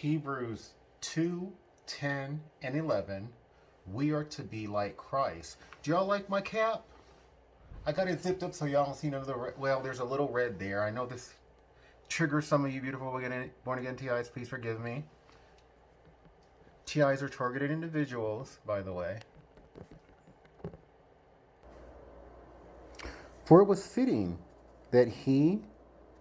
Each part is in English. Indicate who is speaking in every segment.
Speaker 1: Hebrews 2, 10, and 11. We are to be like Christ. Do y'all like my cap? I got it zipped up so y'all don't see none of the red. Well, there's a little red there. I know this triggers some of you beautiful born again TIs. Please forgive me. TIs are targeted individuals, by the way. For it was fitting that he,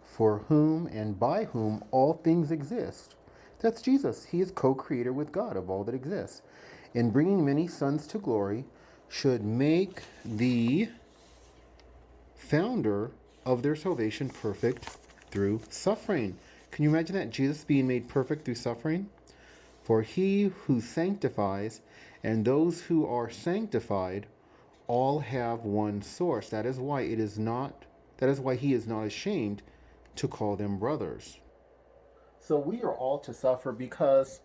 Speaker 1: for whom and by whom all things exist. That's Jesus. He is co-creator with God of all that exists. In bringing many sons to glory, should make the founder of their salvation perfect through suffering. Can you imagine that? Jesus being made perfect through suffering? For he who sanctifies and those who are sanctified all have one source. That is why he is not ashamed to call them brothers. So we are all to suffer because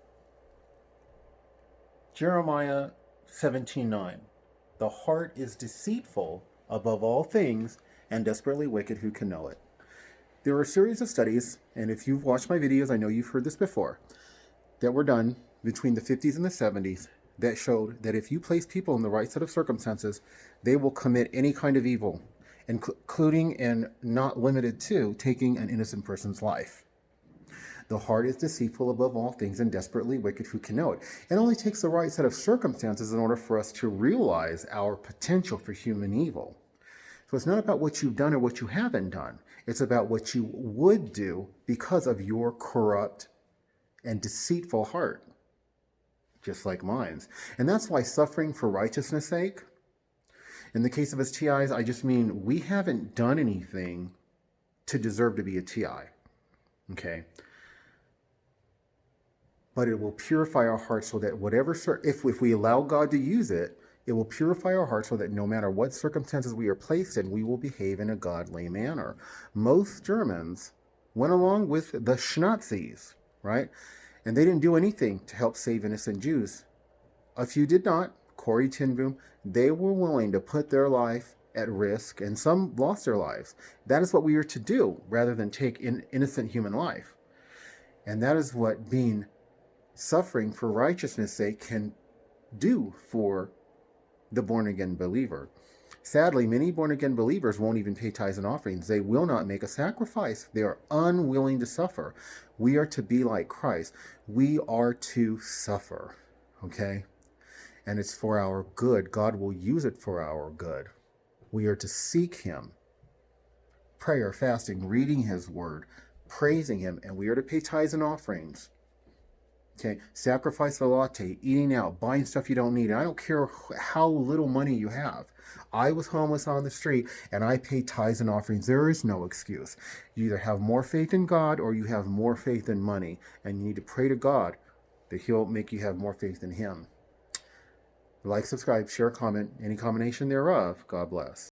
Speaker 1: Jeremiah 17:9. The heart is deceitful above all things and desperately wicked. Who can know it? There are a series of studies, and if you've watched my videos, I know you've heard this before, that were done between the 50s and the 70s that showed that if you place people in the right set of circumstances, they will commit any kind of evil, including and not limited to taking an innocent person's life. The heart is deceitful above all things and desperately wicked. Who can know it? It only takes the right set of circumstances in order for us to realize our potential for human evil. So it's not about what you've done or what you haven't done. It's about what you would do because of your corrupt and deceitful heart, just like mine's. And that's why suffering for righteousness' sake, in the case of us TIs, I just mean we haven't done anything to deserve to be a TI. Okay? But it will purify our hearts so that if we allow God to use it, it will purify our hearts so that no matter what circumstances we are placed in, we will behave in a godly manner. Most Germans went along with the Nazis, right? And they didn't do anything to help save innocent Jews. A few did not. Corrie ten Boom, they were willing to put their life at risk, and some lost their lives. That is what we are to do, rather than take an innocent human life. And that is what being suffering for righteousness' sake can do for the born-again believer. Sadly, many born-again believers won't even pay tithes and offerings. They will not make a sacrifice. They are unwilling to suffer. We are to be like Christ. We are to suffer, okay? And it's for our good. God will use it for our good. We are to seek him. Prayer, fasting, reading his word, praising him, and we are to pay tithes and offerings. Okay, sacrifice a latte, eating out, buying stuff you don't need. I don't care how little money you have. I was homeless on the street and I paid tithes and offerings. There is no excuse. You either have more faith in God or you have more faith in money. And you need to pray to God that he'll make you have more faith in him. Like, subscribe, share, comment, any combination thereof. God bless.